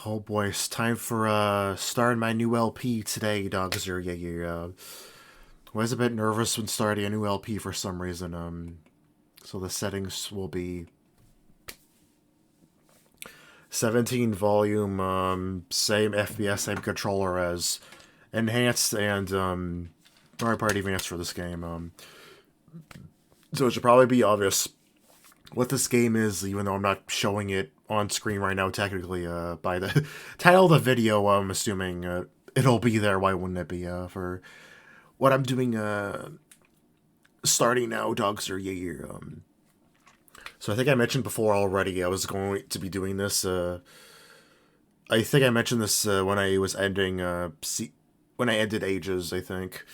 Oh boy, it's time for starting my new LP today, dogs. Was a bit nervous when starting a new LP for some reason. So the settings will be 17 volume, same FPS, same controller as enhanced and Mario Party advanced for this game. So it should probably be obvious what this game is, even though I'm not showing it on screen right now. Technically, by the title of the video, I'm assuming it'll be there. Why wouldn't it be? For what I'm doing, starting now, dogs are yeah. So I think I mentioned before already. I was going to be doing this. I think I mentioned this when I was ending. When I ended Ages, I think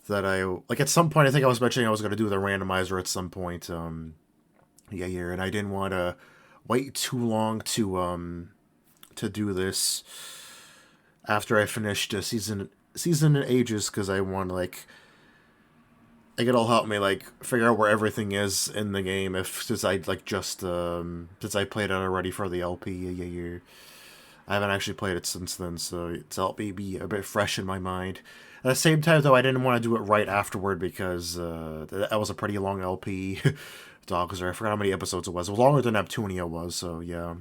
that I like at some point. I think I was mentioning I was going to do the randomizer at some point. And I didn't want to wait too long to do this after I finished season in Ages, because I want to it'll help me figure out where everything is in the game if since I since I played it already for the LP. I haven't actually played it since then, so it's helped me be a bit fresh in my mind. At the same time, though, I didn't want to do it right afterward because that was a pretty long LP. Dogs, or I forgot how many episodes it was. It was longer than Neptunia was, so yeah.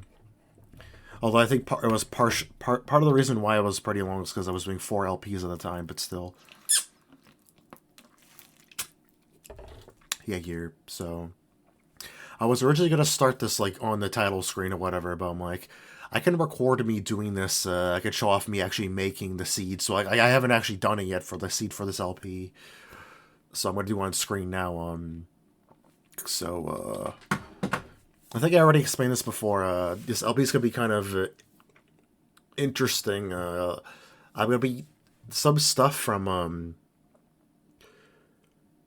Although I think it was part of the reason why it was pretty long is because I was doing 4 LPs at the time, but still. So I was originally gonna start this on the title screen or whatever, but I'm like, I can record me doing this. I could show off me actually making the seed. So I haven't actually done it yet for the seed for this LP. So I'm gonna do it on screen now. So I think I already explained this before. This LP is gonna be kind of interesting. I'm gonna be some stuff from I'm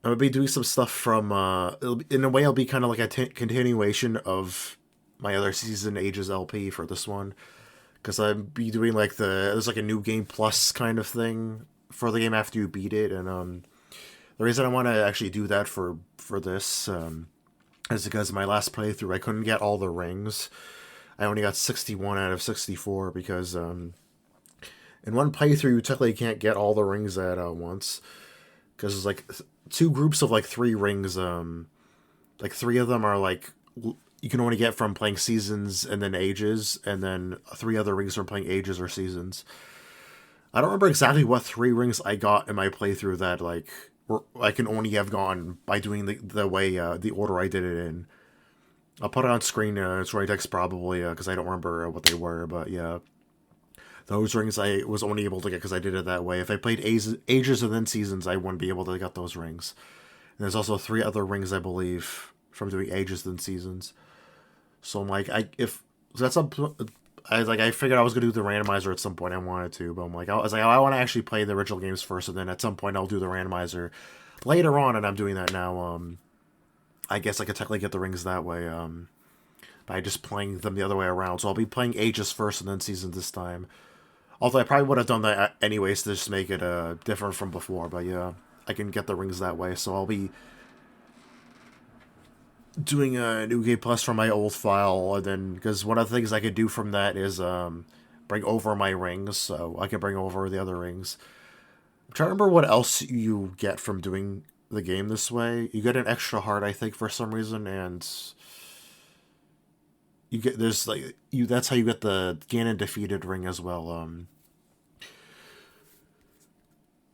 gonna be doing some stuff from in a way it'll be kind of like a continuation of my other season Ages LP for this one, because I'll be doing there's a new game plus kind of thing for the game after you beat it, and the reason I want to actually do that for this is because my last playthrough I couldn't get all the rings. I only got 61 out of 64 because in one playthrough you technically can't get all the rings at once, because there's two groups of 3 rings. 3 of them are you can only get from playing seasons and then Ages, and then 3 other rings from playing Ages or seasons. I don't remember exactly what 3 rings I got in my playthrough that I can only have gone by doing the way the order I did it in. I'll put it on screen. It's right text probably because I don't remember what they were, but yeah, those rings I was only able to get because I did it that way. If I played Ages and then Seasons, I wouldn't be able to get those rings. And there's also 3 other rings I believe from doing Ages then Seasons. So I'm like, I figured I was gonna do the randomizer at some point. I wanted to, but I want to actually play the original games first, and then at some point I'll do the randomizer later on, and I'm doing that now. I guess I could technically get the rings that way, by just playing them the other way around. So I'll be playing Ages first and then Seasons this time. Although I probably would have done that anyways to just make it different from before. But yeah, I can get the rings that way. So I'll be doing a new game plus from my old file, and then because one of the things I could do from that is bring over my rings, so I can bring over the other rings. I'm trying to remember what else you get from doing the game this way. You get an extra heart, I think, for some reason, and you get that's how you get the Ganon defeated ring as well.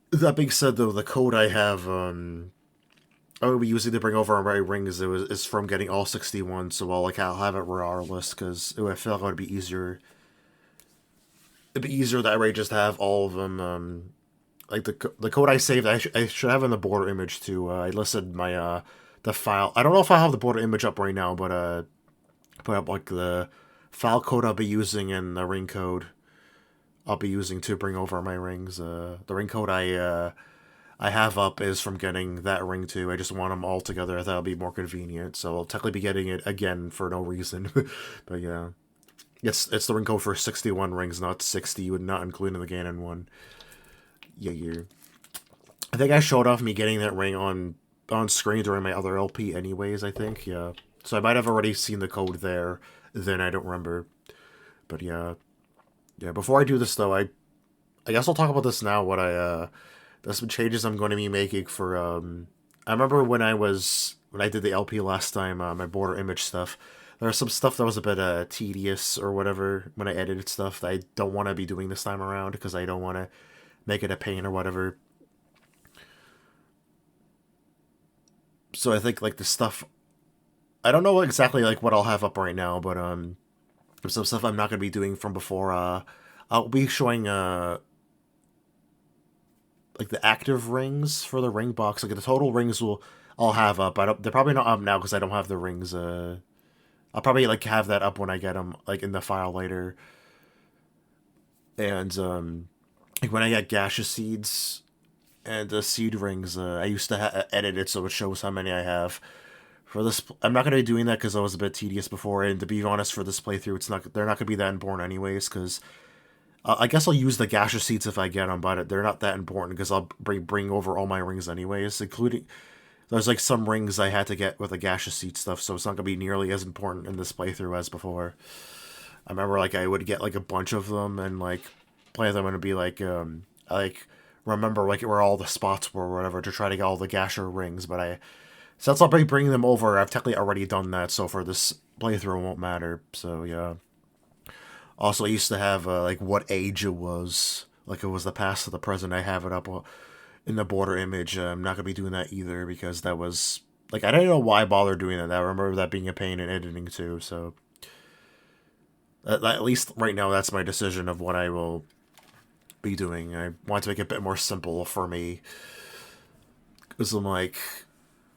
That being said, though, the code I have I would be using to bring over my rings is from getting all 61, so I'll have it regardless, because I feel like it would be easier. It'd be easier that way just to have all of them. The code I saved, I should have in the border image too. I listed my the file. I don't know if I have the border image up right now, but put up the file code I'll be using and the ring code I'll be using to bring over my rings. The ring code I have up is from getting that ring too. I just want them all together. That'll be more convenient. So I'll technically be getting it again for no reason. But yeah, it's the ring code for 61 rings, not 60. You would not include in the Ganon one. Yeah. I think I showed off me getting that ring on screen during my other LP, anyways. I think yeah. So I might have already seen the code there. Then I don't remember. But yeah. Yeah, before I do this though, I guess I'll talk about this now. What there's some changes I'm going to be making for I remember when I did the LP last time, my border image stuff. There was some stuff that was a bit tedious or whatever when I edited stuff that I don't want to be doing this time around because I don't want to make it a pain or whatever. So I think like the stuff I don't know exactly like what I'll have up right now, but some stuff I'm not going to be doing from before. I'll be showing like the active rings for the ring box. Like the total rings will I'll have up. I don't. They're probably not up now because I don't have the rings. I'll probably like have that up when I get them like in the file later. And like when I get gaseous seeds and the seed rings, I used to edit it so it shows how many I have. For this, I'm not gonna be doing that because I was a bit tedious before. And to be honest, for this playthrough, it's not. They're not gonna be that important anyways. Because I guess I'll use the gaseous seeds if I get them, but they're not that important because I'll bring over all my rings anyways, including there's like some rings I had to get with the gaseous seed stuff, so it's not gonna be nearly as important in this playthrough as before. I remember like I would get like a bunch of them and like play them and it'd be like like remember like where all the spots were or whatever to try to get all the gaseous rings, but since I'll be bringing them over, I've technically already done that, so for this playthrough it won't matter. So yeah. Also, I used to have like what age it was. Like it was the past or the present. I have it up in the border image. I'm not gonna be doing that either because that was like I don't know why I bothered doing that. I remember that being a pain in editing too. So at least right now, that's my decision of what I will be doing. I want to make it a bit more simple for me because I'm like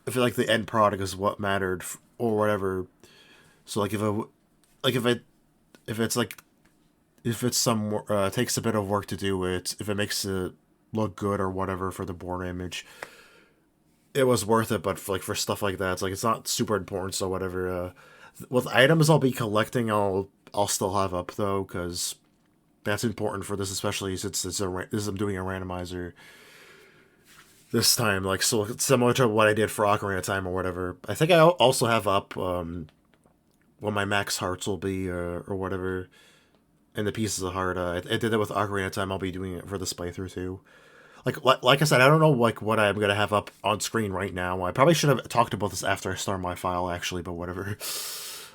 I feel like the end product is what mattered or whatever. So like like if it's like if it's some takes a bit of work to do it, if it makes it look good or whatever for the born image, it was worth it. But for stuff like that, it's like it's not super important. So whatever. With items I'll be collecting, I'll still have up though because that's important for this, especially since I'm doing a randomizer this time. Like so similar to what I did for Ocarina of Time or whatever. I think I also have up what my max hearts will be or whatever and the pieces of heart. I did it with Ocarina of Time. I'll be doing it for this playthrough too. Like I said, I don't know like what I'm gonna have up on screen right now. I probably should have talked about this after I start my file actually, but whatever.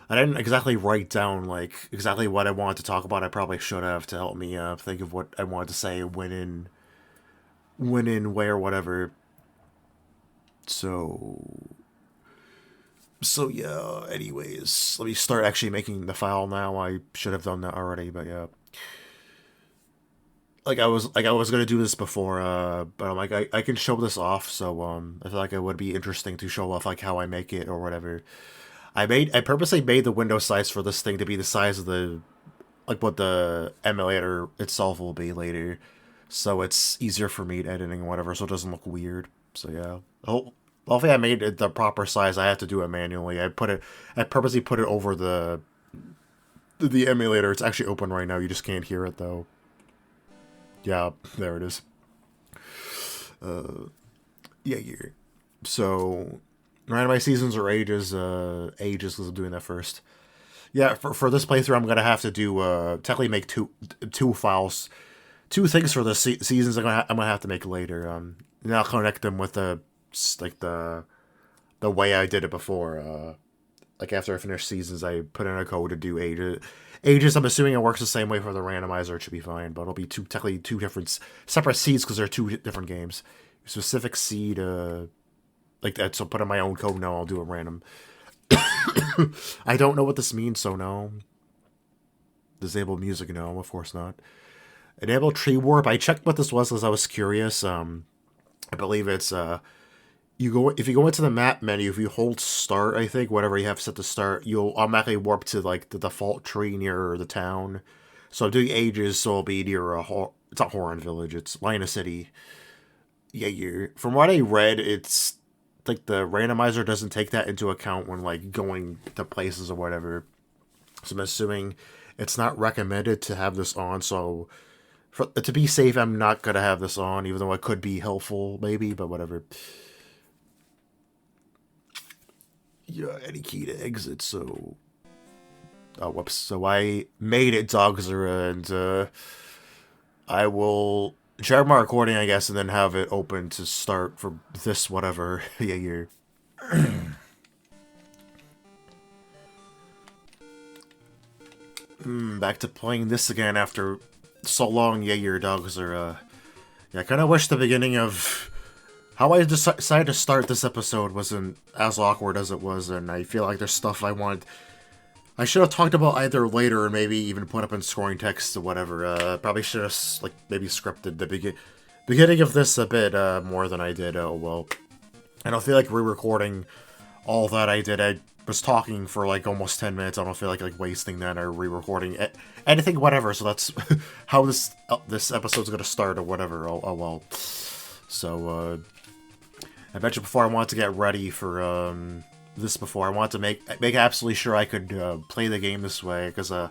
I didn't exactly write down like exactly what I wanted to talk about. I probably should have to help me think of what I wanted to say when in where whatever. So yeah. Anyways, let me start actually making the file now. I should have done that already, but yeah. Like I was gonna do this before, but I'm like I can show this off, so I feel like it would be interesting to show off like how I make it or whatever. I purposely made the window size for this thing to be the size of the like what the emulator itself will be later, so it's easier for me editing or whatever, so it doesn't look weird. So yeah, hopefully I made it the proper size. I have to do it manually. I purposely put it over the emulator. It's actually open right now. You just can't hear it though. Yeah, there it is. Yeah, yeah. So, randomized seasons or ages, ages because I'm doing that first. Yeah, for this playthrough, I'm gonna have to do technically make two files, two things for the seasons. I'm gonna have to make later. And I'll connect them with like the way I did it before. Like after I finish seasons, I put in a code to do ages. Ages, I'm assuming it works the same way for the randomizer. It should be fine, but it'll be technically two different separate seeds because they're two different games. Specific seed, like that. So put in my own code. No, I'll do it random. I don't know what this means, so no. Disable music, no, of course not. Enable tree warp. I checked what this was because I was curious. I believe it's if you go into the map menu, if you hold start, I think whatever you have set to start, you'll automatically warp to like the default tree near the town. So I'm doing ages, so it'll be near it's not Horan Village, it's Lina City. Yeah. From what I read, it's like the randomizer doesn't take that into account when like going to places or whatever. So I'm assuming it's not recommended to have this on. So to be safe, I'm not gonna have this on, even though it could be helpful maybe, but whatever. Yeah, any key to exit, so whoops. So I made it, Dogzera, and I will share my recording, I guess, and then have it open to start for this whatever year. Back to playing this again after so long, year, Dogzera. Yeah, I kind of wish the beginning of how I decided to start this episode wasn't as awkward as it was, and I feel like there's stuff I should have talked about either later or maybe even put up in scoring text or whatever. Probably should have, like, maybe scripted the beginning of this a bit more than I did. Oh, well. I don't feel like re-recording all that I did. I was talking for, like, almost 10 minutes. I don't feel like wasting that or re-recording anything, whatever. So that's how this episode's gonna start or whatever. Oh well. So, I mentioned before I wanted to get ready for, this before. I wanted to make absolutely sure I could play the game this way, because I'm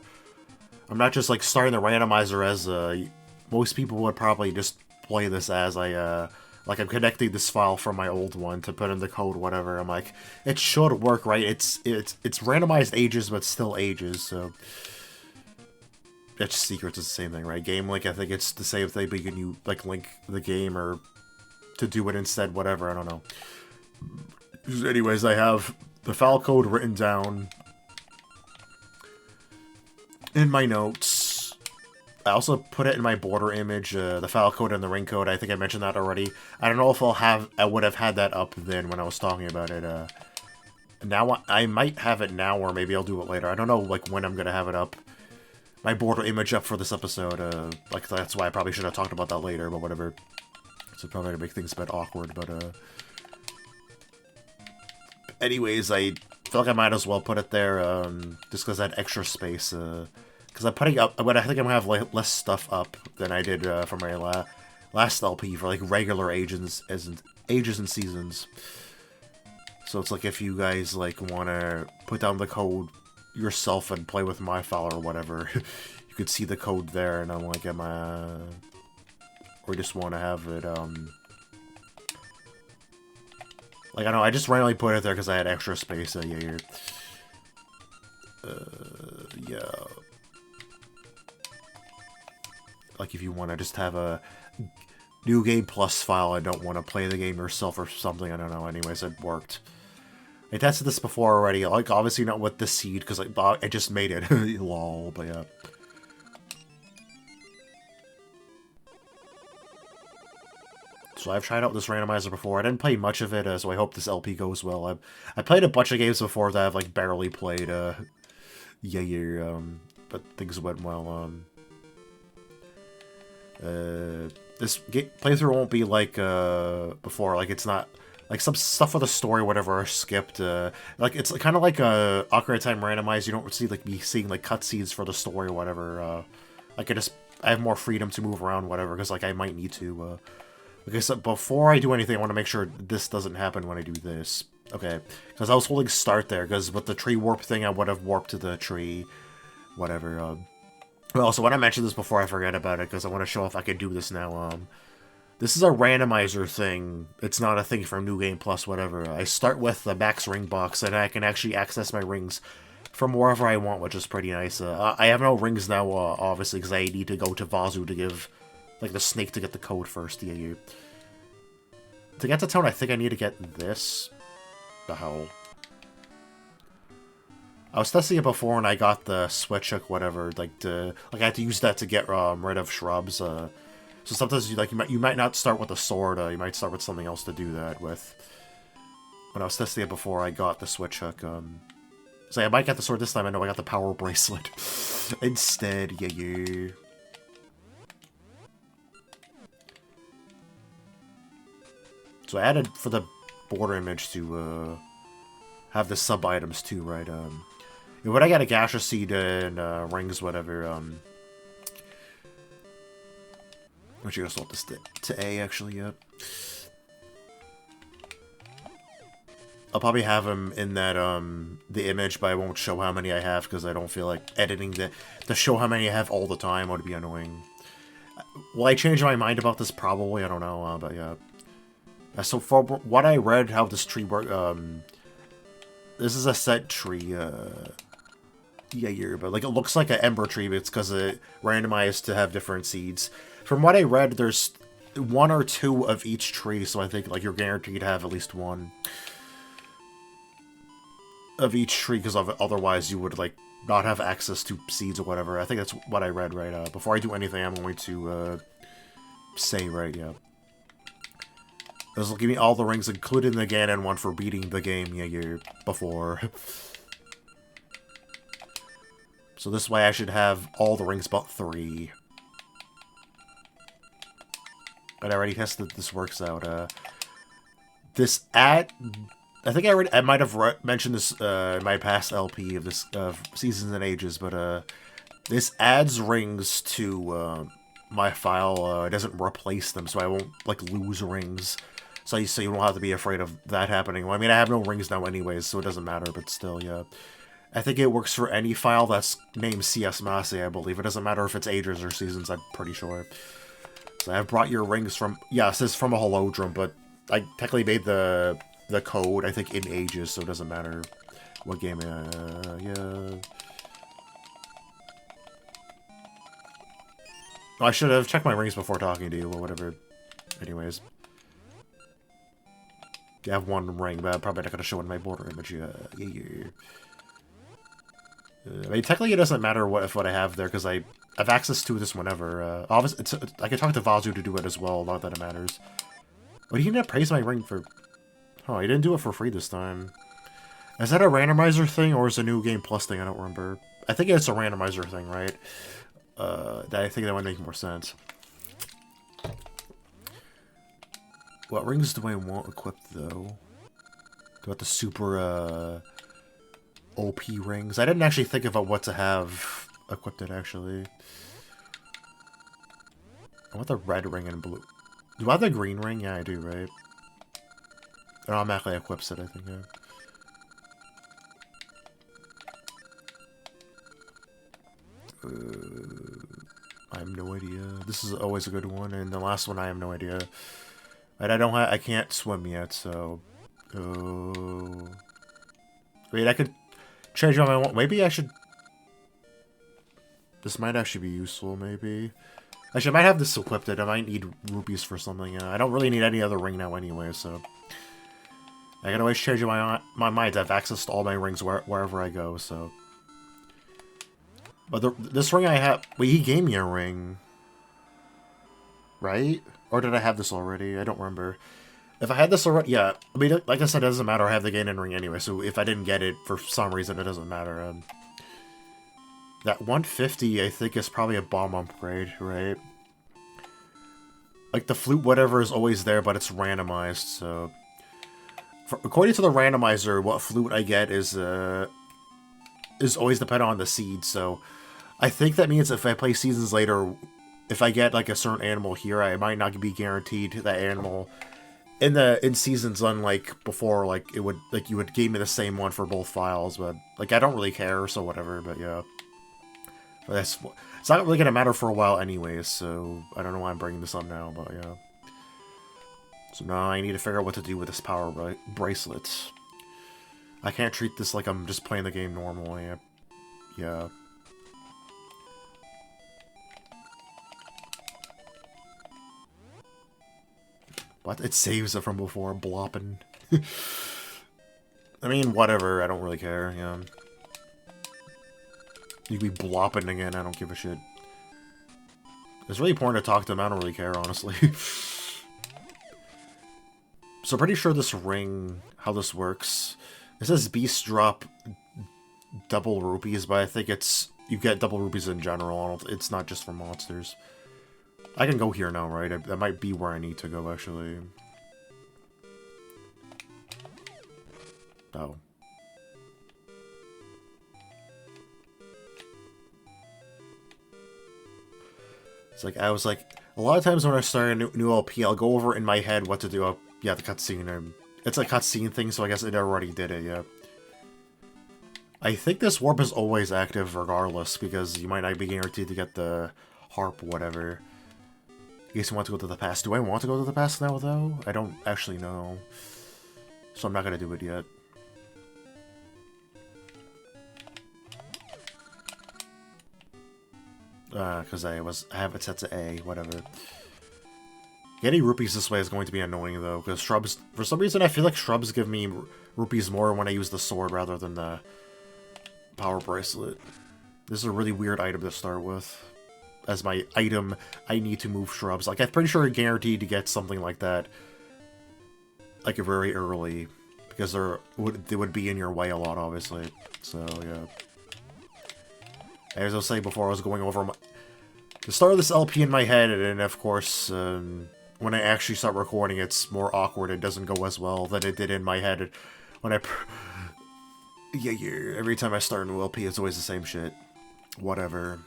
not just like starting the randomizer as most people would probably just play this as. Like I'm connecting this file from my old one to put in the code, whatever. I'm like, it should work, right? It's randomized ages, but still ages. So it's secrets is the same thing, right? Game link, I think it's the same thing, but you like link the game or to do it instead, whatever. I don't know. Anyways, I have the file code written down in my notes. I also put it in my border image, the file code and the ring code. I think I mentioned that already. I don't know if I would have had that up then when I was talking about it. Now I might have it now, or maybe I'll do it later. I don't know, like, when I'm gonna have it up. My border image up for this episode. Like, that's why I probably should have talked about that later, but whatever. So probably gonna make things a bit awkward, but anyways, I feel like I might as well put it there, just because I had extra space, because I'm putting up, but I think I'm gonna have less stuff up than I did for my last LP for like regular ages and seasons. So it's like if you guys like want to put down the code yourself and play with my file or whatever, you could see the code there, and I'm like, or just want to have it, like, I know, I just randomly put it there because I had extra space, yeah. Like, if you want to just have a new game plus file, I don't want to play the game yourself or something, I don't know, anyways, it worked. I tested this before already, like, obviously not with the seed, because I just made it, lol, but yeah. So I've tried out this randomizer before. I didn't play much of it, so I hope this LP goes well. I played a bunch of games before that I've like barely played. But things went well. This playthrough won't be like before. Like it's not like some stuff with the story, whatever, are skipped. Like it's kind of like a Ocarina of Time randomized. You don't see like me seeing like cutscenes for the story or whatever. Like I have more freedom to move around, whatever, because like I might need to. Okay, so before I do anything, I want to make sure this doesn't happen when I do this. Okay, because I was holding start there, because with the tree warp thing, I would have warped to the tree, whatever. Well, so when I mentioned this before, I forget about it, because I want to show if I can do this now. This is a randomizer thing. It's not a thing from New Game Plus, whatever. I start with the max ring box, and I can actually access my rings from wherever I want, which is pretty nice. I have no rings now, obviously, because I need to go to Vazu to give... like the snake to get the code first, yeah. To get to town, I think I need to get this. The hell? I was testing it before and I got the switch hook, whatever, like I had to use that to get rid of shrubs. So sometimes you might not start with a sword, you might start with something else to do that with. When I was testing it before, I got the switch hook. So I might get the sword this time. I know I got the power bracelet instead, yeah. So I added for the border image to have the sub items too, right? When I got a gaseous seed and rings, whatever. Which you also want this to A actually, yep. I'll probably have them in that the image, but I won't show how many I have because I don't feel like editing to show how many I have all the time would be annoying. Will I change my mind about this? Probably, I don't know, but yeah. So for what I read, how this tree works, this is a set tree. Yeah, but like it looks like an ember tree, but it's because it randomized to have different seeds. From what I read, there's 1 or 2 of each tree, so I think like you're guaranteed to have at least 1 of each tree, because otherwise you would like not have access to seeds or whatever. I think that's what I read, right? Before I do anything, I'm going to say, right, yeah. This will give me all the rings, including the Ganon one for beating the game, before. So this way I should have all the rings but 3. But I already tested that this works out. This ad... I think I might have mentioned this in my past LP of this Seasons and Ages, but this adds rings to my file. It doesn't replace them, so I won't like lose rings. So you don't have to be afraid of that happening. Well, I mean, I have no rings now anyways, so it doesn't matter, but still, yeah. I think it works for any file that's named CS-Masyet, I believe. It doesn't matter if it's Ages or Seasons, I'm pretty sure. So I've brought your rings from... Yeah, it says from a holodrum, but I technically made the code, I think, in Ages, so it doesn't matter what game... yeah... Oh, I should have checked my rings before talking to you, or whatever. Anyways. I have 1 ring, but I'm probably not going to show it in my border image. Yeah. I mean, technically it doesn't matter what I have there, because I have access to this whenever. Obviously, I can talk to Vazu to do it as well, not that it matters. But he didn't praise my ring for... Oh, he didn't do it for free this time. Is that a randomizer thing, or is it a New Game Plus thing? I don't remember. I think it's a randomizer thing, right? I think that would make more sense. What rings do I want equipped, though? Got the super, OP rings. I didn't actually think about what to have equipped it, actually. I want the red ring and blue. Do I have the green ring? Yeah, I do, right? It automatically equips it, I think, yeah. I have no idea. This is always a good one, and the last one I have no idea. And I can't swim yet, so... Oh... Wait, I could change what I want. Maybe I should... This might actually be useful, maybe. Actually, I might have this equipped. I might need rupees for something. I don't really need any other ring now anyway, so... I can always change my mind. I have access to all my rings wherever I go, so... But this ring I have... Wait, he gave me a ring. Right? Or did I have this already? I don't remember. If I had this already... Yeah. I mean, like I said, it doesn't matter. I have the Ganon ring anyway, so if I didn't get it for some reason, it doesn't matter. That 150, I think, is probably a bomb upgrade, right? Like, the flute whatever is always there, but it's randomized, so... According to the randomizer, what flute I get is always dependent on the seed, so... I think that means if I play Seasons later, if I get, like, a certain animal here, I might not be guaranteed that animal in Seasons, unlike before, like, it would, like, you would give me the same one for both files, but, like, I don't really care, so whatever, but yeah. But it's not really gonna matter for a while anyways, so I don't know why I'm bringing this up now, but yeah. So now I need to figure out what to do with this power bracelet. I can't treat this like I'm just playing the game normally. Yeah. What? It saves it from before, blopping. I mean, whatever, I don't really care, yeah. You could be blopping again, I don't give a shit. It's really important to talk to them, I don't really care, honestly. So pretty sure this ring, how this works, it says beasts drop double rupees, but I think it's, you get double rupees in general, it's not just for monsters. I can go here now, right? That might be where I need to go, actually. Oh. It's like, I was like, a lot of times when I start a new LP, I'll go over in my head what to do. Yeah, the cutscene. It's a cutscene thing, so I guess it already did it, yeah. I think this warp is always active regardless, because you might not be guaranteed to get the harp, whatever. In case you want to go to the past. Do I want to go to the past now, though? I don't actually know. So I'm not going to do it yet. because I have it set to A, whatever. Getting rupees this way is going to be annoying, though, because shrubs... For some reason, I feel like shrubs give me rupees more when I use the sword rather than the power bracelet. This is a really weird item to start with. As my item, I need to move shrubs. Like, I'm pretty sure I'm guaranteed to get something like that, like, very early. Because they would be in your way a lot, obviously. So, yeah. As I was saying before, I was going over the start of this LP in my head, and of course, when I actually start recording, it's more awkward. It doesn't go as well than it did in my head. When I... yeah, every time I start a new LP, it's always the same shit. Whatever.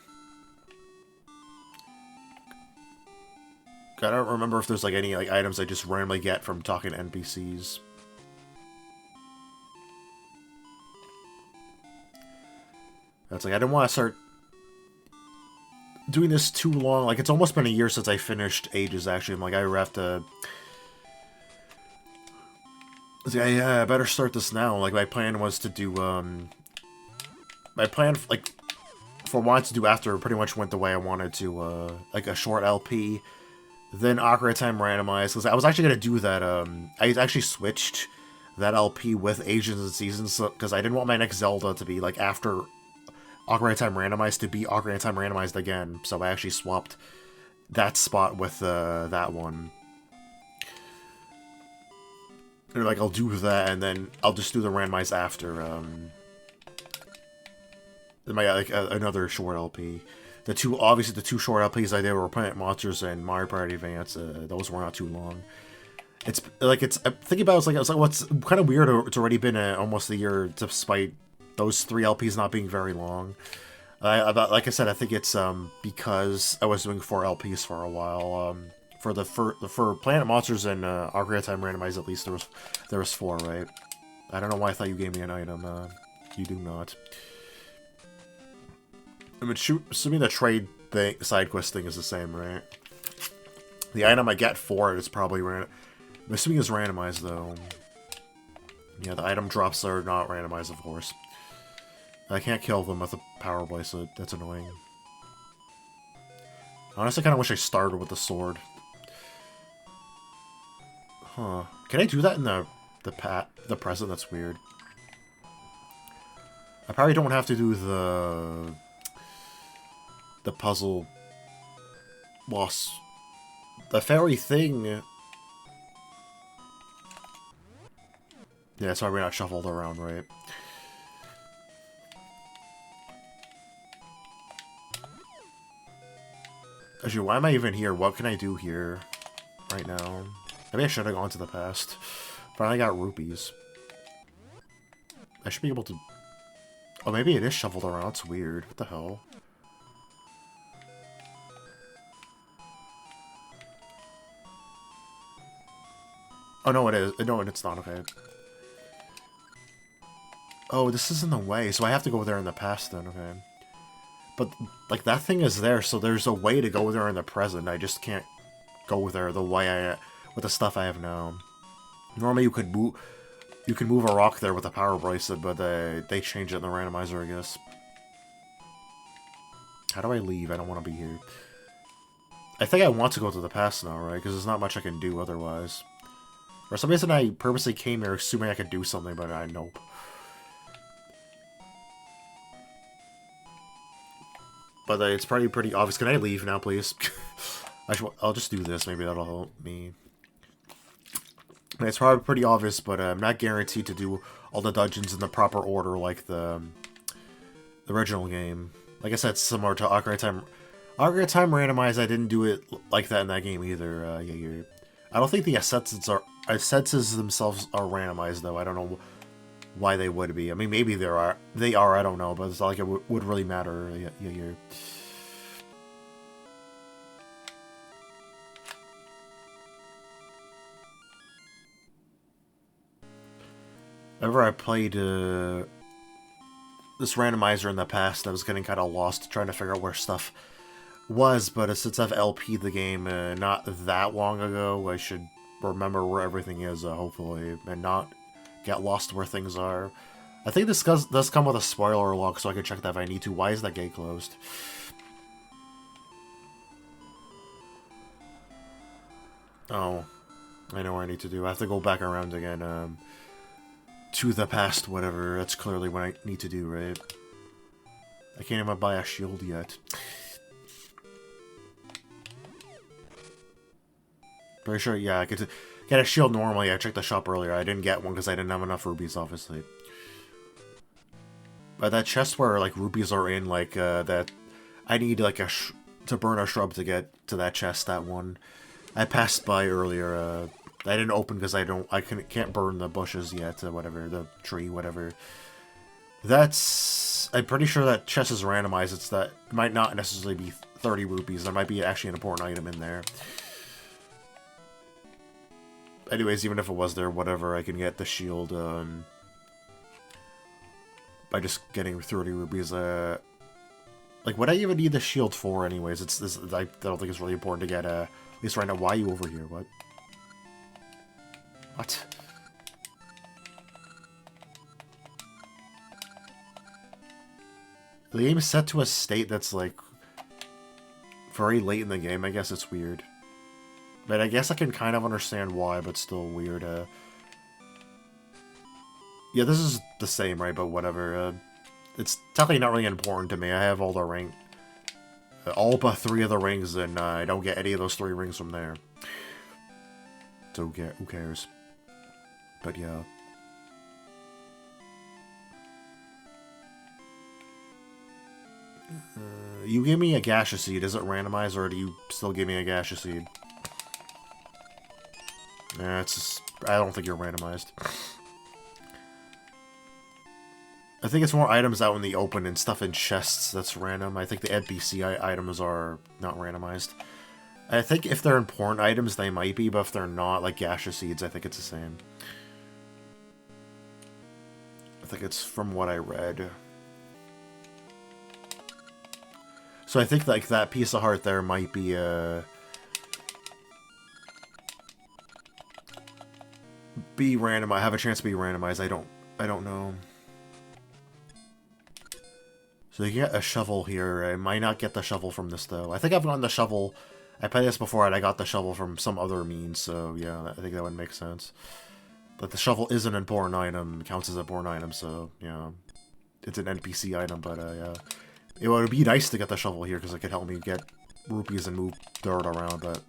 I don't remember if there's, like, any, like, items I just randomly get from talking to NPCs. That's like, I didn't want to start doing this too long. Like, it's almost been a year since I finished Ages, actually. I'm like, I have to... Yeah, I better start this now. Like, my plan was to do, my plan, like, for what to do after pretty much went the way I wanted to, like, a short LP, then Ocarina of Time randomized, because I was actually going to do that, I actually switched that LP with Ages and Seasons, because I didn't want my next Zelda to be, like, after Ocarina of Time randomized to be Ocarina of Time randomized again, so I actually swapped that spot with, that one. Or, like, I'll do that, and then I'll just do the randomized after, another short LP. Obviously, the two short LPs I did were Planet Monsters and Mario Party Advance. Those were not too long. I'm thinking about it's like what's kind of weird. It's already been almost a year, despite those 3 LPs not being very long. Like I said, I think it's because I was doing 4 LPs for a while. For Planet Monsters and Ocarina of Time randomized, at least there was 4, right? I don't know why I thought you gave me an item. You do not. I'm assuming the trade thing, side quest thing is the same, right? The item I get for it is probably I'm assuming it's randomized, though. Yeah, the item drops are not randomized, of course. I can't kill them with a power bracelet. That's annoying. Honestly, I kind of wish I started with the sword. Huh. Can I do that in the present? That's weird. I probably don't have to do the puzzle boss. The fairy thing. Yeah, sorry we're not shuffled around, right? Actually, why am I even here? What can I do here right now? Maybe I should have gone to the past. Finally got rupees. I should be able to... Oh, maybe it is shuffled around. It's weird. What the hell? Oh, no, it is. No, it's not. Okay. Oh, this is in the way, so I have to go there in the past then. Okay. But, like, that thing is there, so there's a way to go there in the present. I just can't go there the way with the stuff I have now. Normally you could move a rock there with a power bracelet, but they changed it in the randomizer, I guess. How do I leave? I don't want to be here. I think I want to go to the past now, right? Because there's not much I can do otherwise. For some reason I purposely came here assuming I could do something, but nope. But it's probably pretty obvious. Can I leave now, please? I'll just do this. Maybe that'll help me. It's probably pretty obvious, but I'm not guaranteed to do all the dungeons in the proper order like the original game. Like I said, similar to Ocarina of Time. Ocarina of Time randomized, I didn't do it like that in that game either. I don't think the essences themselves are randomized, though. I don't know why they would be. I mean, maybe they are, I don't know, but it's not like it would really matter. Whenever I played this randomizer in the past, I was getting kind of lost trying to figure out where stuff was, but since I've LP'd the game not that long ago, I should remember where everything is, hopefully, and not get lost where things are. I think this does come with a spoiler log, so I can check that if I need to. Why is that gate closed? Oh, I know what I need to do. I have to go back around again, to the past, whatever. That's clearly what I need to do, right? I can't even buy a shield yet. Pretty sure, yeah, I could get a shield normally. I checked the shop earlier. I didn't get one because I didn't have enough rubies, obviously. But that chest where, like, rupees are in, like, that... I need, like, to burn a shrub to get to that chest, that one. I passed by earlier, I didn't open because I can't burn the bushes yet, whatever, the tree, whatever. That's... I'm pretty sure that chest is randomized. It's that... It might not necessarily be 30 rupees. There might be actually an important item in there. Anyways, even if it was there, whatever, I can get the shield, by just getting 30 rupees, like, what I even need the shield for, anyways? I don't think it's really important to get, at least right now. Why are you over here? What? What? The game is set to a state that's, like, very late in the game. I guess it's weird. But I guess I can kind of understand why, but still weird, Yeah, this is the same, right? But whatever. It's technically not really important to me. I have all the ring... all but 3 of the rings, and I don't get any of those 3 rings from there. So who cares? But yeah. You give me a gaseous seed. Is it randomized, or do you still give me a gaseous seed? Nah, it's just... I don't think you're randomized. I think it's more items out in the open and stuff in chests that's random. I think the NPC items are not randomized. I think if they're important items, they might be, but if they're not, like gaseous seeds, I think it's the same. I think it's from what I read. So I think, like, that piece of heart there might be, be random. I have a chance to be randomized. I don't know. So you get a shovel here. I might not get the shovel from this, though. I think I've gotten the shovel. I played this before, and I got the shovel from some other means, so yeah, I think that would make sense. But the shovel is an important item. It counts as an important item, so, yeah. It's an NPC item, but, yeah. It would be nice to get the shovel here, because it could help me get rupees and move dirt around, but...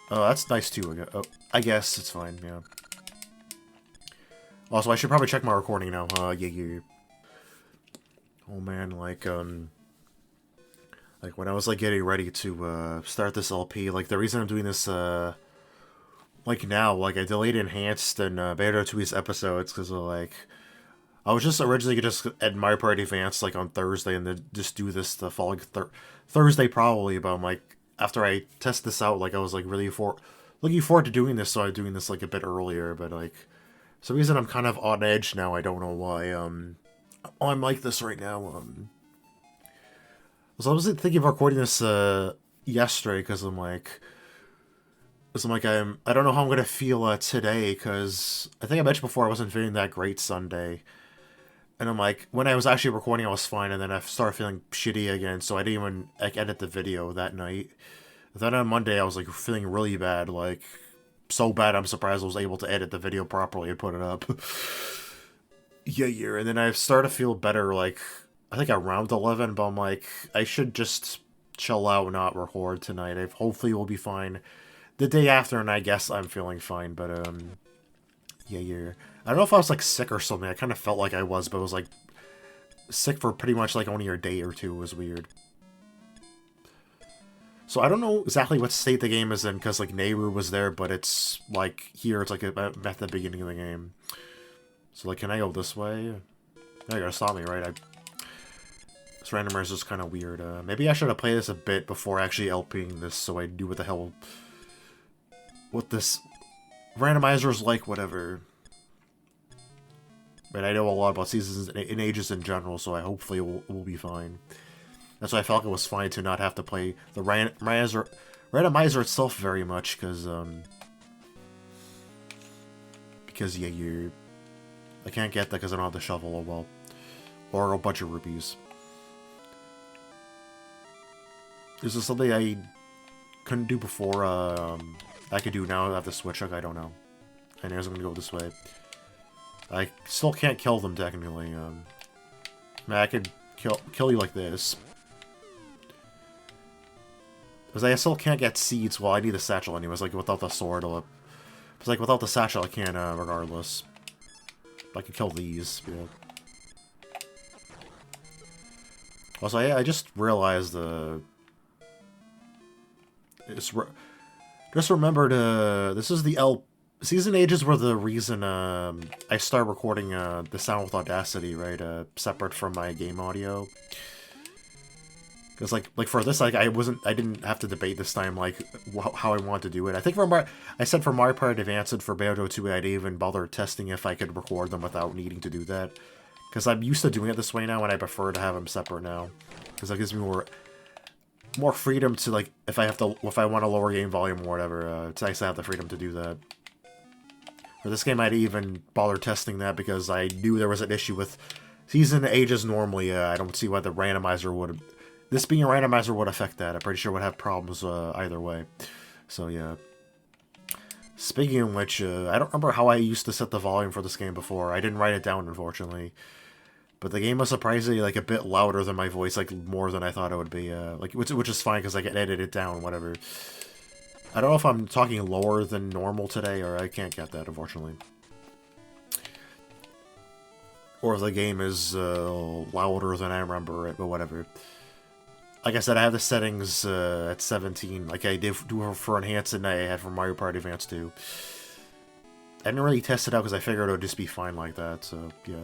Oh, that's nice, too. Oh, I guess it's fine, yeah. Also, I should probably check my recording now. Yeah. Oh man, like when I was, like, getting ready to, start this LP, like, the reason I'm doing this, like, now, like, I delayed Enhanced and, Beta to these episodes, because, like, I was just originally gonna just end my party advance, like, on Thursday, and then just do this the following Thursday, probably, but I'm, like, after I test this out, like, I was, like, really looking forward to doing this, so I'm doing this, like, a bit earlier, but, like, for some reason I'm kind of on edge now, I don't know why, I'm like this right now, So I was thinking of recording this, yesterday, because I'm like, I don't know how I'm gonna feel, today, because I think I mentioned before I wasn't feeling that great Sunday, and I'm like, when I was actually recording I was fine, and then I started feeling shitty again, so I didn't even, like, edit the video that night. Then on Monday I was, like, feeling really bad, like, so bad I'm surprised I was able to edit the video properly and put it up. Yeah, and then I started to feel better, like, I think around 11, but I'm like, I should just chill out and not record tonight. Hopefully we'll be fine the day after, and I guess I'm feeling fine, but, yeah. I don't know if I was, like, sick or something. I kind of felt like I was, but I was, like, sick for pretty much, like, only a day or two. It was weird. So I don't know exactly what state the game is in, because, like, Nehru was there, but it's, like, here, it's, like, at the beginning of the game. So, like, can I go this way? You're gonna stop me, right? This randomizer is kind of weird. Maybe I should have played this a bit before actually LPing this, so I knew what the hell... what this randomizer is like, whatever. But I know a lot about seasons and ages in general, so I hopefully will be fine. That's why I felt like it was fine to not have to play the randomizer itself very much, because, yeah, I can't get that because I don't have the shovel, oh well. Or a bunch of rupees. This is something I couldn't do before, I could do now. I have to switch hook. I don't know. Anyways, I'm gonna go this way. I still can't kill them technically. I mean, I could kill you like this. Because I still can't get seeds. Well, I need a satchel anyways. Like without the sword, it's like without the satchel, I can't. Regardless, I can kill these. Yeah. Also, I just realized just remember to. This is the Season Ages were the reason I started recording the sound with Audacity, right? Separate from my game audio. Because like for this, like I didn't have to debate this time like how I want to do it. I think I said for Mario Party Advance and for Banjo 2, I didn't even bother testing if I could record them without needing to do that. Because I'm used to doing it this way now, and I prefer to have them separate now. Because that gives me more freedom to, like, if I want to lower game volume or whatever, it's nice to have the freedom to do that. For this game, I'd even bother testing that because I knew there was an issue with Season Ages normally. I don't see why the randomizer would... This being a randomizer would affect that. I'm pretty sure it would have problems either way. So, yeah. Speaking of which, I don't remember how I used to set the volume for this game before. I didn't write it down, unfortunately. But the game was surprisingly, like, a bit louder than my voice, like, more than I thought it would be. Which is fine, because I can edit it down, whatever. I don't know if I'm talking lower than normal today, or I can't get that, unfortunately. Or if the game is louder than I remember it, but whatever. Like I said, I have the settings at 17, like I did do for Enhanced and I had for Mario Party Advance 2. I didn't really test it out because I figured it would just be fine like that, so yeah.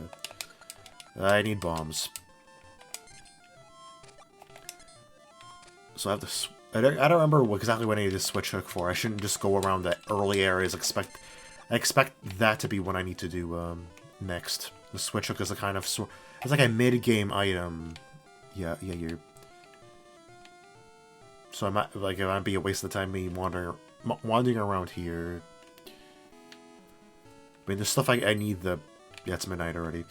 I need bombs. So I have to... I don't remember exactly what I need to switch hook for. I shouldn't just go around the early areas. I expect that to be what I need to do next. The switch hook is a kind of... It's like a mid-game item. Yeah, you're... So I might, like, it might be a waste of time me wandering around here. I mean, the stuff I need the... Yeah, it's midnight already.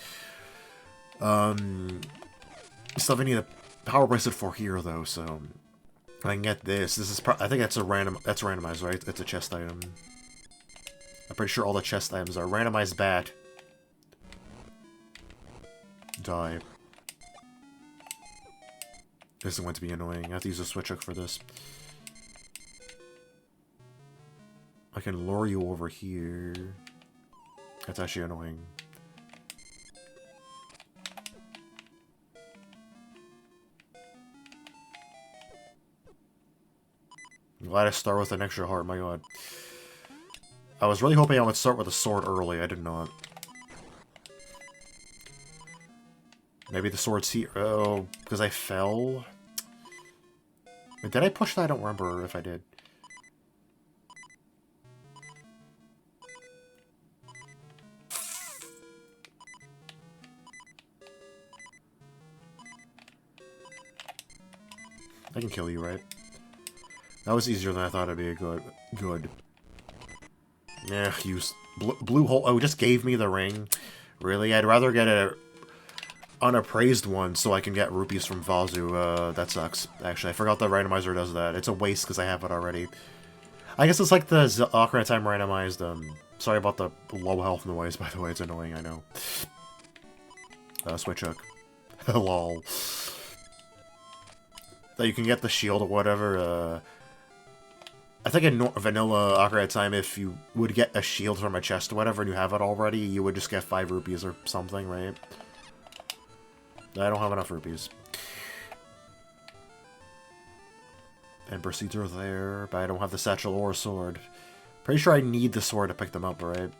Stuff I need a power bracelet for here, though, so... I can get this. This is I think that's randomized, right? It's a chest item. I'm pretty sure all the chest items are randomized bat. Die. This is going to be annoying. I have to use a switch hook for this. I can lure you over here. That's actually annoying. I'm glad I start with an extra heart, my god. I was really hoping I would start with a sword early, I did not. Maybe the sword's here. Oh, because I fell? Wait, did I push that? I don't remember if I did. I can kill you, right? That was easier than I thought it'd be. Good. Yeah, use blue hole. Oh, just gave me the ring. Really? I'd rather get a unappraised one so I can get rupees from Vazu. That sucks. Actually, I forgot the randomizer does that. It's a waste because I have it already. I guess it's like the Ocarina of Time randomized. Sorry about the low health noise, by the way. It's annoying, I know. Switch hook. Lol. That you can get the shield or whatever. I think in vanilla Ocarina of Time, if you would get a shield from a chest or whatever and you have it already, you would just get 5 rupees or something, right? I don't have enough rupees. Ember seeds are there, but I don't have the satchel or sword. Pretty sure I need the sword to pick them up, right?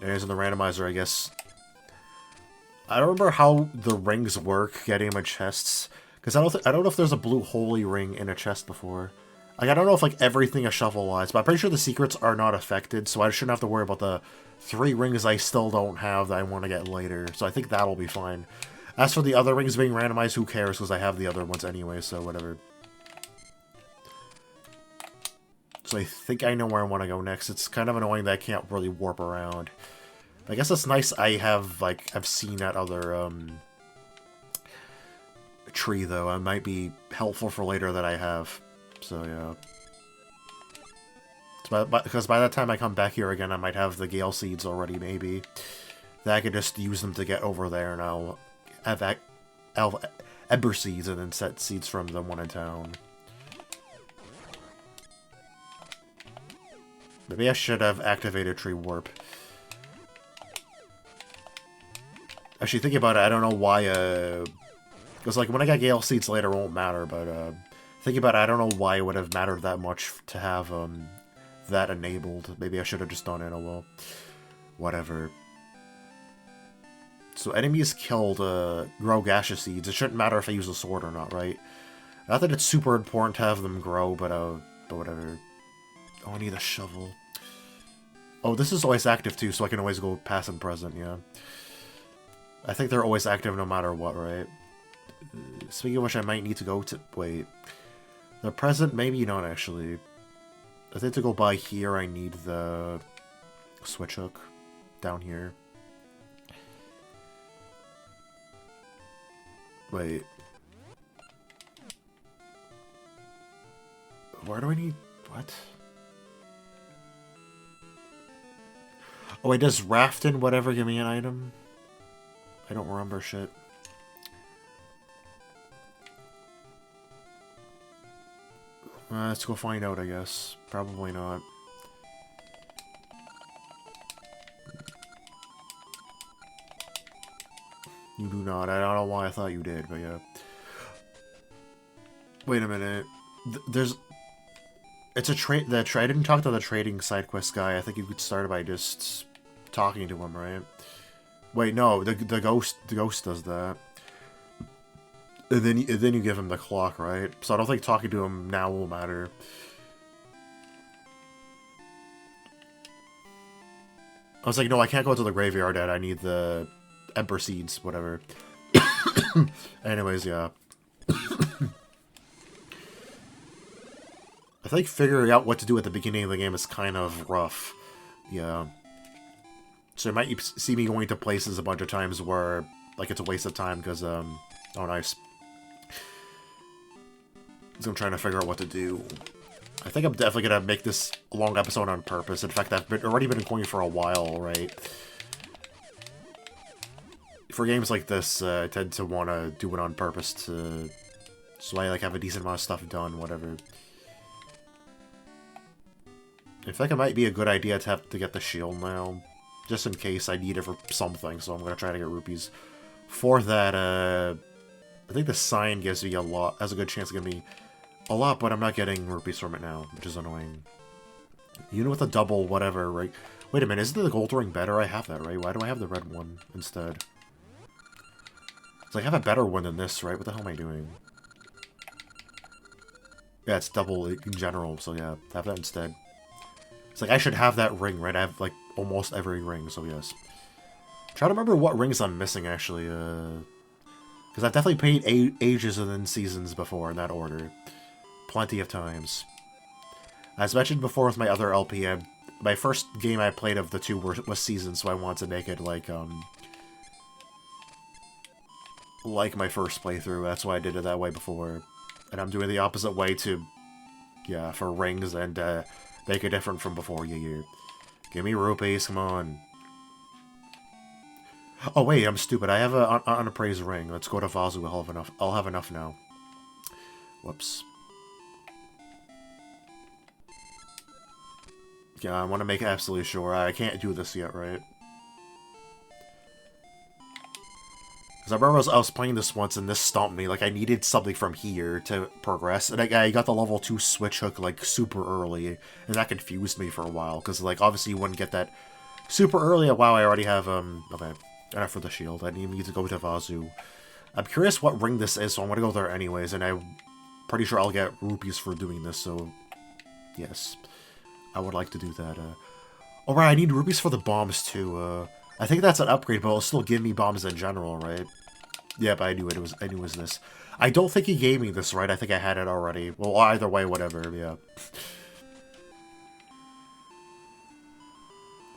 There's in the randomizer, I guess. I don't remember how the rings work, getting them in chests. Because I don't know if there's a blue holy ring in a chest before. Like, I don't know if, like, everything is shovel-wise, but I'm pretty sure the secrets are not affected, so I shouldn't have to worry about the 3 rings I still don't have that I want to get later. So I think that'll be fine. As for the other rings being randomized, who cares, because I have the other ones anyway, so whatever. So I think I know where I want to go next. It's kind of annoying that I can't really warp around. I guess it's nice I have, like, I've seen at other, tree, though. It might be helpful for later that I have. So, yeah. Because by that time I come back here again, I might have the Gale Seeds already, maybe. Then I could just use them to get over there, and I'll have Ember Seeds and then set seeds from the one in town. Maybe I should have activated Tree Warp. Actually, thinking about it, I don't know why, because, like, when I got Gale Seeds later, it won't matter, but, thinking about it, I don't know why it would have mattered that much to have, that enabled. Maybe I should have just done it, oh well. Whatever. So, enemies killed, grow gaseous seeds. It shouldn't matter if I use a sword or not, right? Not that it's super important to have them grow, but whatever. Oh, I need a shovel. Oh, this is always active, too, so I can always go past and present, yeah. I think they're always active no matter what, right? Speaking of which, I might need to go to... Wait. The present? Maybe not, actually. I think to go by here, I need the switch hook down here. Wait. Where do I need... What? Oh, wait, does Rafton whatever give me an item? I don't remember shit. Let's go find out, I guess. Probably not. You do not. I don't know why I thought you did, but yeah. Wait a minute. There's... It's a trade... I didn't talk to the trading side quest guy. I think you could start by just talking to him, right? Wait, no. The ghost does that. And then you give him the clock, right? So I don't think talking to him now will matter. I was like, no, I can't go to the graveyard yet. I need the Ember Seeds, whatever. Anyways, yeah. I think figuring out what to do at the beginning of the game is kind of rough. Yeah. So you might see me going to places a bunch of times where, like, it's a waste of time because, oh, nice. So I'm trying to figure out what to do. I think I'm definitely going to make this a long episode on purpose. In fact, I've already been going for a while, right? For games like this, I tend to want to do it on purpose so I, like, have a decent amount of stuff done, whatever. In fact, it might be a good idea to have to get the shield now. Just in case I need it for something, so I'm going to try to get rupees. For that, I think the sign gives me a lot, has a good chance to give me a lot, but I'm not getting rupees from it now, which is annoying. You know, with the double whatever, right? Wait a minute, isn't the gold ring better? I have that, right? Why do I have the red one instead? So I have a better one than this, right? What the hell am I doing? Yeah, it's double in general, so yeah, have that instead. It's like, I should have that ring, right? I have, like, almost every ring, so yes. I'm trying to remember what rings I'm missing, actually, because I've definitely played ages and then seasons before in that order. Plenty of times. As mentioned before with my other LP, my first game I played of the two was seasons, so I wanted to make it like my first playthrough. That's why I did it that way before. And I'm doing the opposite way to, yeah, for rings and make it different from before. Yeah. Give me rupees, come on. Oh wait, I'm stupid. I have an unappraised ring. Let's go to Vazu. I'll have enough. I'll have enough now. Whoops. Yeah, I want to make absolutely sure. I can't do this yet, right? Because I remember I was playing this once and this stomped me. Like, I needed something from here to progress. And I got the level 2 switch hook, like, super early. And that confused me for a while. Because, like, obviously you wouldn't get that super early. Wow, I already have, okay. Enough for the shield. I need to go to Vazu. I'm curious what ring this is, so I'm going to go there anyways. And I'm pretty sure I'll get rupees for doing this, so... Yes. I would like to do that. Oh, right, I need rupees for the bombs, too. I think that's an upgrade, but it'll still give me bombs in general, right? Yep, I knew it. I knew it was this. I don't think he gave me this, right? I think I had it already. Well, either way, whatever, yeah.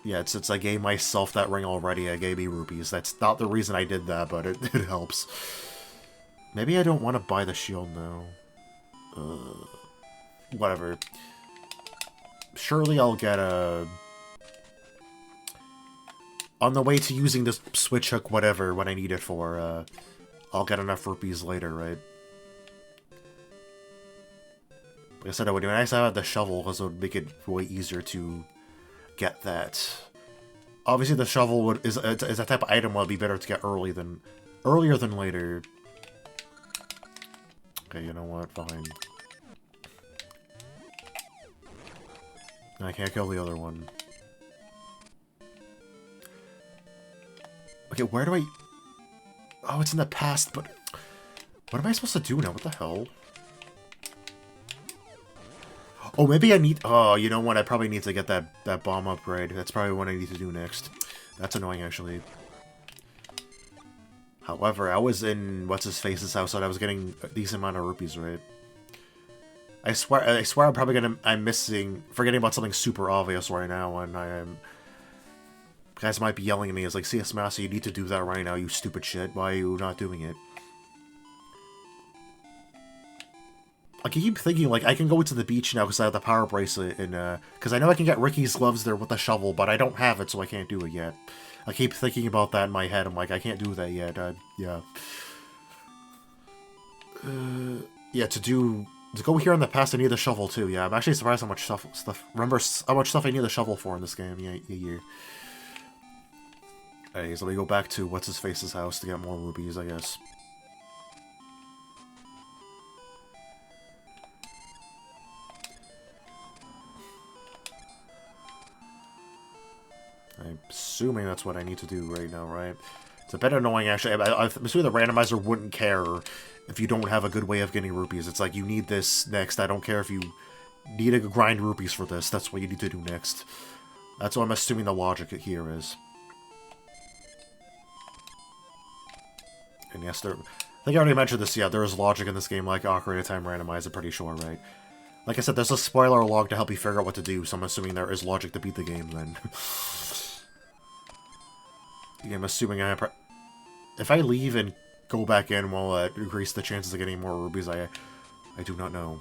Yeah, since I gave myself that ring already, I gave me rupees. That's not the reason I did that, but it helps. Maybe I don't want to buy the shield now. Whatever. Surely I'll get a... On the way to using this switch hook, whatever, when I need it for, I'll get enough rupees later, right? Like I said, it would be nice to have the shovel, because it would make it way easier to get that. Obviously, the shovel is a type of item where it'd be better to get earlier than later. Okay, you know what? Fine. I can't kill the other one. Okay, where do I... Oh, it's in the past, but... What am I supposed to do now? What the hell? Oh, maybe I need... Oh, you know what? I probably need to get that bomb upgrade. That's probably what I need to do next. That's annoying, actually. However, I was in What's-His-Face's house, and I was getting a decent amount of rupees, right? I swear I'm probably forgetting about something super obvious right now, and I am... Guys might be yelling at me, it's like, CS-Masyet, you need to do that right now, you stupid shit. Why are you not doing it? I keep thinking, like, I can go to the beach now because I have the power bracelet, and, because I know I can get Ricky's gloves there with the shovel, but I don't have it, so I can't do it yet. I keep thinking about that in my head, I'm like, I can't do that yet, yeah. Yeah, to go here in the past, I need the shovel, too, yeah. I'm actually surprised how much stuff, remember how much stuff I need the shovel for in this game, yeah. Alright, so we go back to What's-His-Face's house to get more rupees, I guess. I'm assuming that's what I need to do right now, right? It's a bit annoying, actually. I'm assuming the randomizer wouldn't care if you don't have a good way of getting rupees. It's like, you need this next. I don't care if you need to grind rupees for this. That's what you need to do next. That's what I'm assuming the logic here is. And yes, I think I already mentioned this, yeah, there is logic in this game like Ocarina of Time Randomizer, pretty sure, right? Like I said, there's a spoiler log to help you figure out what to do, so I'm assuming there is logic to beat the game, then. Yeah, I'm assuming if I leave and go back in, will it increase the chances of getting more rubies? I do not know.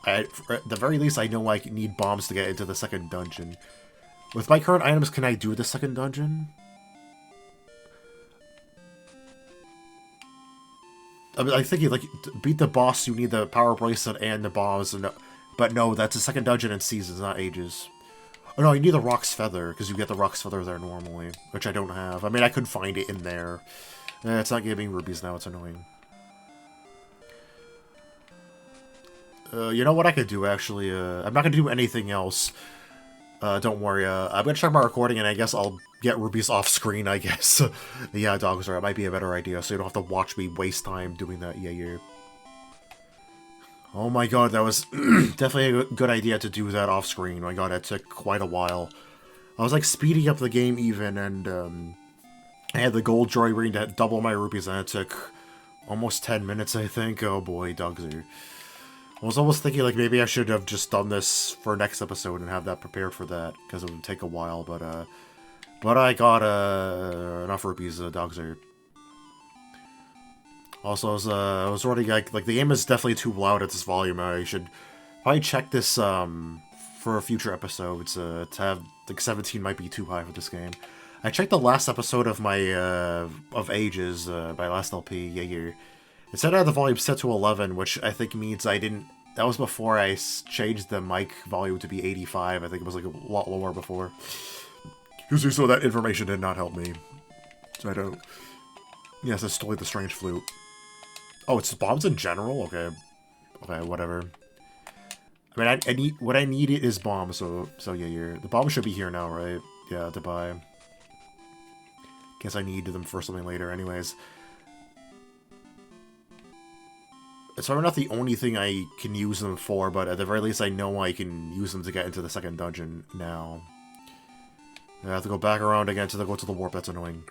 At the very least, I know I need bombs to get into the second dungeon. With my current items, can I do the second dungeon? I mean, I'm thinking, like, to beat the boss, you need the power bracelet and the bombs, but no, that's a second dungeon in seasons, not ages. Oh no, you need the Rock's Feather, because you get the Rock's Feather there normally, which I don't have. I mean, I could find it in there. It's not giving rubies now, it's annoying. You know what I could do, actually? I'm not going to do anything else. Don't worry, I'm going to check my recording, and I guess I'll get rubies off screen, I guess. Yeah, dogs are. It might be a better idea, so you don't have to watch me waste time doing that. Yeah. Oh my god, that was definitely a good idea to do that off screen. Oh my god, it took quite a while. I was like speeding up the game even, and I had the gold joy ring to double my rupees, and it took almost 10 minutes, I think. Oh boy, dogs are... I was almost thinking, like, maybe I should have just done this for next episode and have that prepared for that, because it would take a while, but I got, enough rupees, dogs are... Also, I was already, like, the game is definitely too loud at this volume. I should probably check this, for future episodes, to have, like, 17 might be too high for this game. I checked the last episode of my, of Ages, by Last LP, yeah. It said I had the volume set to 11, which I think means I didn't... That was before I changed the mic volume to be 85. I think it was, like, a lot lower before. So that information did not help me. So I don't... Yes, it's totally the strange flute. Oh, it's bombs in general? Okay. Okay, whatever. I mean, I need... What I need is bombs, so yeah, the bombs should be here now, right? Yeah, to buy. Guess I need them for something later, anyways. It's probably not the only thing I can use them for, but at the very least I know I can use them to get into the second dungeon now. I have to go back around again to go to the warp, that's annoying.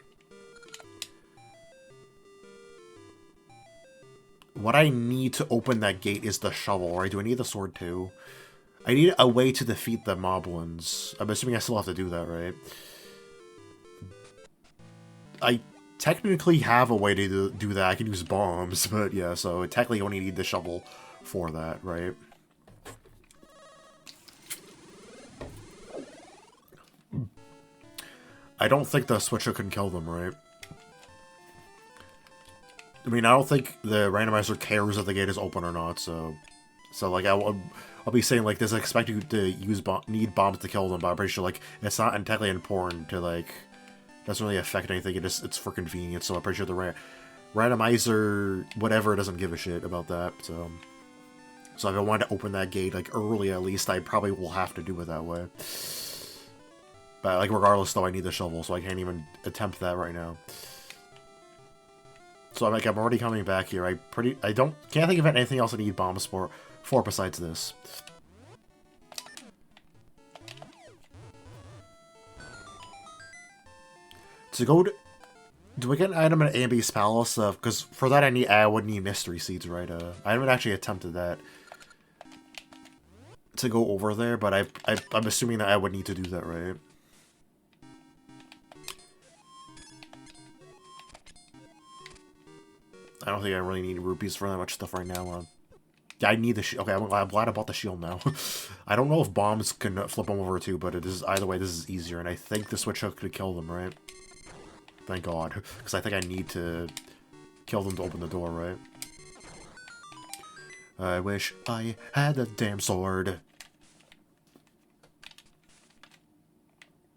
What I need to open that gate is the shovel, right? Do I need the sword too? I need a way to defeat the moblins. I'm assuming I still have to do that, right? technically have a way to do that. I can use bombs, but yeah, so I technically only need the shovel for that, right? I don't think the switcher can kill them, right? I mean, I don't think the randomizer cares if the gate is open or not, so like I'll be saying like this, expect you to need bombs to kill them, but I'm pretty sure like it's not technically important to like doesn't really affect anything. It's for convenience, so I'm pretty sure the randomizer whatever doesn't give a shit about that. So if I wanted to open that gate like early at least, I probably will have to do it that way. But like regardless, though, I need the shovel, so I can't even attempt that right now. So I'm already coming back here. Can't think of anything else I need bombs for besides this. To go to... Do I get an item at Ambi's Palace? Because for that I would need mystery seeds, right? I haven't actually attempted that. To go over there, but I'm assuming that I would need to do that, right? I don't think I really need rupees for that much stuff right now. Yeah, I need the shield. Okay, I'm glad I bought the shield now. I don't know if bombs can flip them over too, but it is either way, this is easier, and I think the switch hook could kill them, right? Thank God, because I think I need to kill them to open the door, right? I wish I had the damn sword.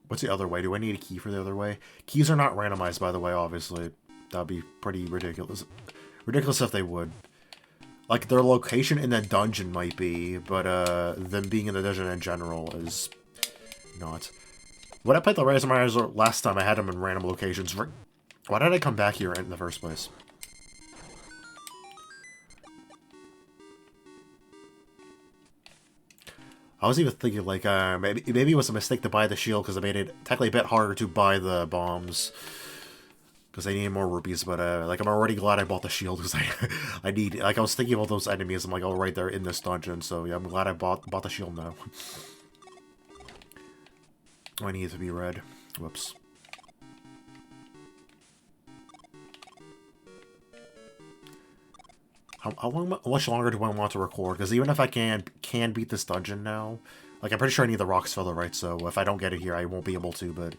What's the other way? Do I need a key for the other way? Keys are not randomized, by the way, obviously. That'd be pretty ridiculous. Ridiculous if they would. Like, their location in the dungeon might be, but them being in the dungeon in general is not. When I played the Randomizer last time, I had them in random locations. Why did I come back here in the first place? I was even thinking, like, maybe it was a mistake to buy the shield, because it made it technically a bit harder to buy the bombs. Because I need more rupees, but, like, I'm already glad I bought the shield, because I need... Like, I was thinking about those enemies, I'm like, oh, right, they're in this dungeon, so, yeah, I'm glad I bought the shield now. I need it to be red. Whoops. How much longer do I want to record? Because even if I can beat this dungeon now, like, I'm pretty sure I need the Rocks Feather, right? So if I don't get it here, I won't be able to, but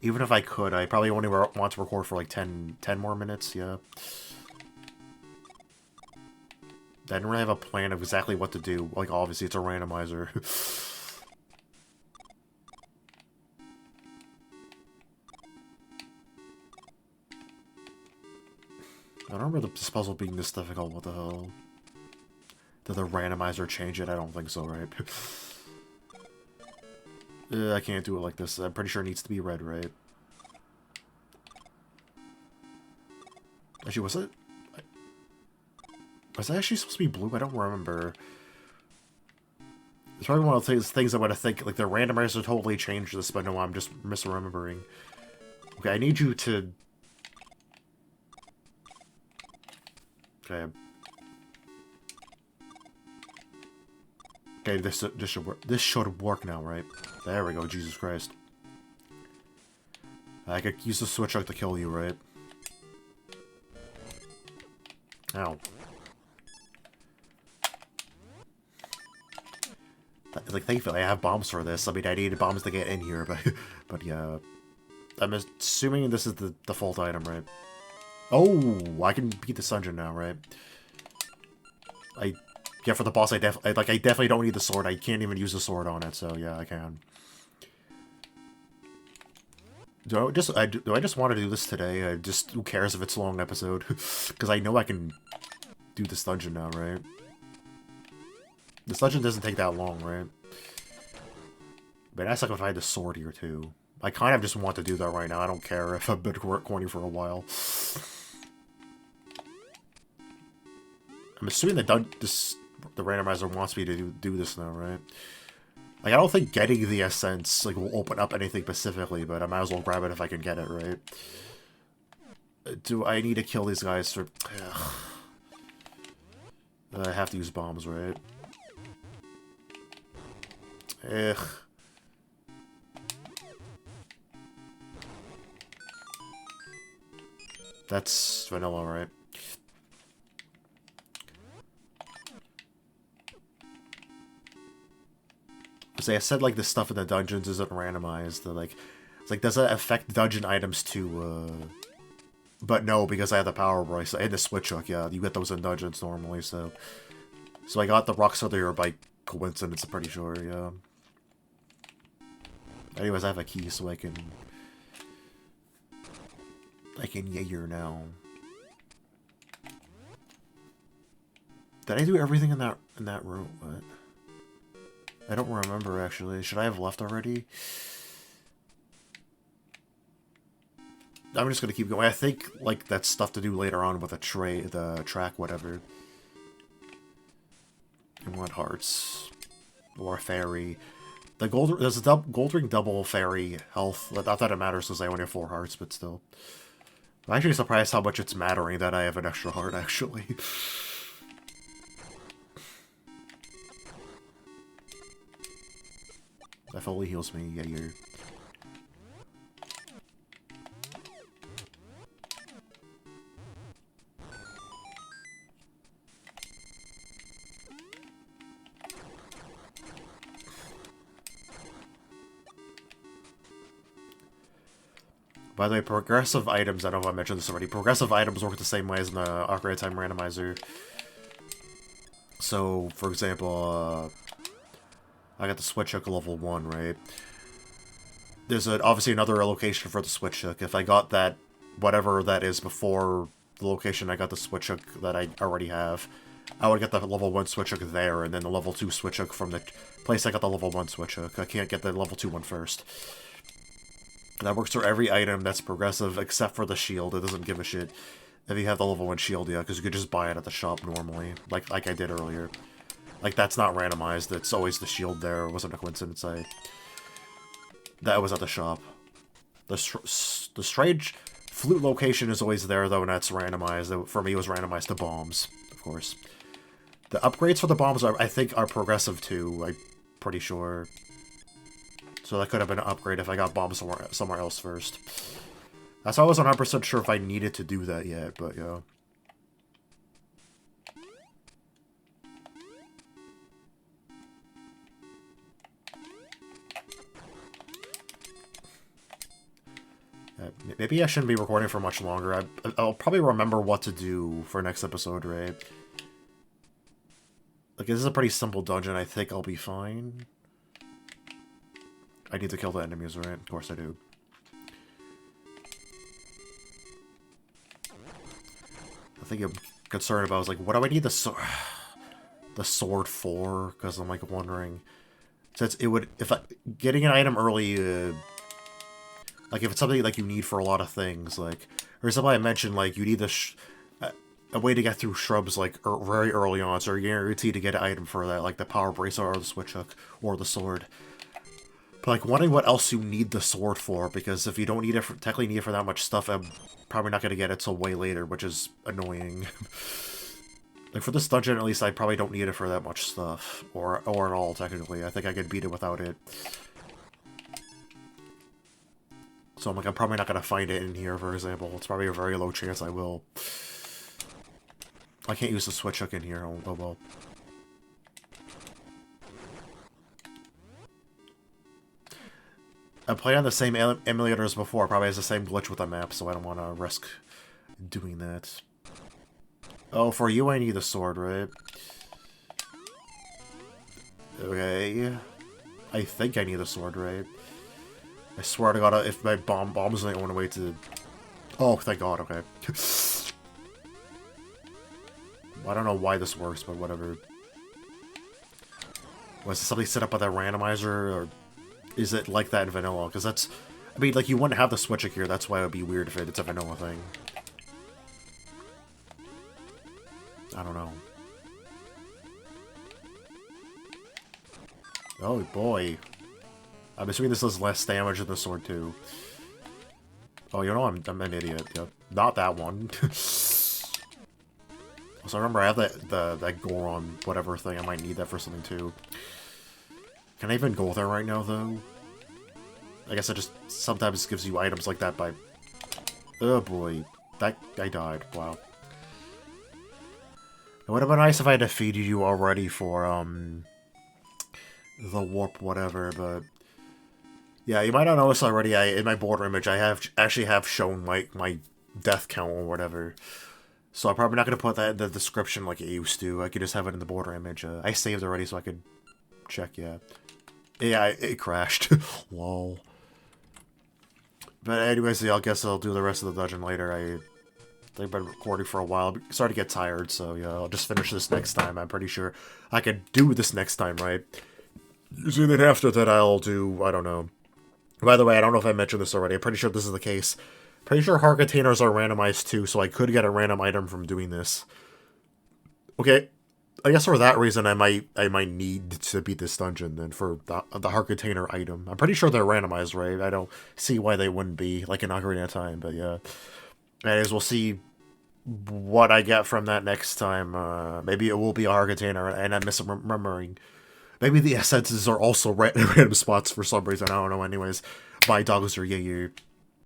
even if I could, I probably only want to record for, like, 10 more minutes, yeah. I didn't really have a plan of exactly what to do. Like, obviously, it's a randomizer. I don't remember this puzzle being this difficult. What the hell? Did the randomizer change it? I don't think so, right? I can't do it like this. I'm pretty sure it needs to be red, right? Actually, was it? Was it actually supposed to be blue? I don't remember. It's probably one of those things I would have think, like, the randomizer totally changed this, but no, I'm just misremembering. Okay, I need you to... Okay. Okay, this should work. This should work now, right? There we go. Jesus Christ. I could use the switch hook to kill you, right? Ow. Like, thankfully, I have bombs for this. I mean, I needed bombs to get in here, but yeah. I'm assuming this is the default item, right? Oh, I can beat the dungeon now, right? Yeah, for the boss, I definitely don't need the sword. I can't even use the sword on it, so yeah, I can. Do I just want to do this today? Who cares if it's a long episode? Because I know I can do this dungeon now, right? This dungeon doesn't take that long, right? But that's like if I had the sword here, too. I kind of just want to do that right now. I don't care if I've been corny for a while. I'm assuming that the randomizer wants me to do this now, right? Like, I don't think getting the essence, like, will open up anything specifically, but I might as well grab it if I can get it, right? Do I need to kill these guys for... Ugh. I have to use bombs, right? Ugh. That's vanilla, right? Say I said like the stuff in the dungeons isn't randomized. Like, it's like does that affect dungeon items too? But no, because I have the power brace and the switch hook. Yeah, you get those in dungeons normally. So I got the rocks earlier by coincidence. I'm pretty sure. Yeah. Anyways, I have a key, so I can Jaeger now. Did I do everything in that room? What? I don't remember actually. Should I have left already? I'm just gonna keep going. I think like that's stuff to do later on with the track, whatever. And what hearts or fairy? There's a gold ring double fairy health. Not that it matters because I only have 4 hearts, but still. I'm actually surprised how much it's mattering that I have an extra heart actually. That fully heals me. Yeah, you're. By the way, progressive items, I don't know if I mentioned this already, progressive items work the same way as in the upgrade time randomizer. So, for example, I got the switch hook level 1, right? There's obviously another location for the switch hook. If I got that, whatever that is before the location I got the switch hook that I already have, I would get the level 1 switch hook there, and then the level 2 switch hook from the place I got the level 1 switch hook. I can't get the level 2 one first. That works for every item that's progressive, except for the shield. It doesn't give a shit if you have the level 1 shield, yeah, because you could just buy it at the shop normally, like I did earlier. Like, that's not randomized. It's always the shield there. It wasn't a coincidence. That was at the shop. The strange flute location is always there, though, and that's randomized. For me, it was randomized to bombs, of course. The upgrades for the bombs, I think, are progressive, too. I'm pretty sure. So that could have been an upgrade if I got bombs somewhere else first. That's why I wasn't 100% sure if I needed to do that yet, but yeah. Maybe I shouldn't be recording for much longer. I'll probably remember what to do for next episode, right? Like, this is a pretty simple dungeon. I think I'll be fine. I need to kill the enemies, right? Of course I do. The thing I'm concerned about is, like, what do I need the sword for? Because I'm, like, wondering. Since it would... getting an item early... like, if it's something, like, you need for a lot of things, like... Or somebody I mentioned, like, you need a way to get through shrubs, like, very early on, so you're guaranteed to get an item for that, like the power bracelet or the switch hook or the sword. But, like, wondering what else you need the sword for, because if you don't need it technically need it for that much stuff, I'm probably not going to get it till way later, which is annoying. Like, for this dungeon, at least, I probably don't need it for that much stuff. Or at all, technically. I think I could beat it without it. So I'm like, I'm probably not going to find it in here, for example. It's probably a very low chance I will. I can't use the switch hook in here. Oh well. I played on the same emulator as before. Probably has the same glitch with the map, so I don't want to risk doing that. Oh, for you I need a sword, right? Okay. I think I need a sword, right? I swear to God, if my bombs don't want to wait to... Oh, thank God, okay. I don't know why this works, but whatever. Was something set up by that randomizer, or is it like that in vanilla? Because that's... I mean, like, you wouldn't have the switch here, that's why it would be weird if it's a vanilla thing. I don't know. Oh, boy. I'm assuming this does less damage than the sword, too. Oh, you know, I'm an idiot. Yeah, not that one. So remember, I have that Goron whatever thing. I might need that for something, too. Can I even go there right now, though? I guess it just sometimes gives you items like that by... Oh, boy. I died. Wow. It would have been nice if I had defeated you already for, the warp whatever, but... Yeah, you might not notice already, in my border image, I actually have shown, like, my death count or whatever. So I'm probably not going to put that in the description like it used to. I could just have it in the border image. I saved already so I could check, yeah. Yeah, it crashed. Lol. But anyways, yeah, I guess I'll do the rest of the dungeon later. I've been recording for a while. I'm starting to get tired, so yeah, I'll just finish this next time. I'm pretty sure I could do this next time, right? So then after that, I'll do, I don't know. By the way, I don't know if I mentioned this already. I'm pretty sure this is the case. Pretty sure heart containers are randomized too, so I could get a random item from doing this. Okay, I guess for that reason, I might need to beat this dungeon then for the heart container item. I'm pretty sure they're randomized, right? I don't see why they wouldn't be, like in Ocarina of Time, but yeah. Anyways, we'll see what I get from that next time. Maybe it will be a heart container, and I'm misremembering. Maybe the essences are also random spots for some reason. I don't know. Anyways, bye, dogs or yeah.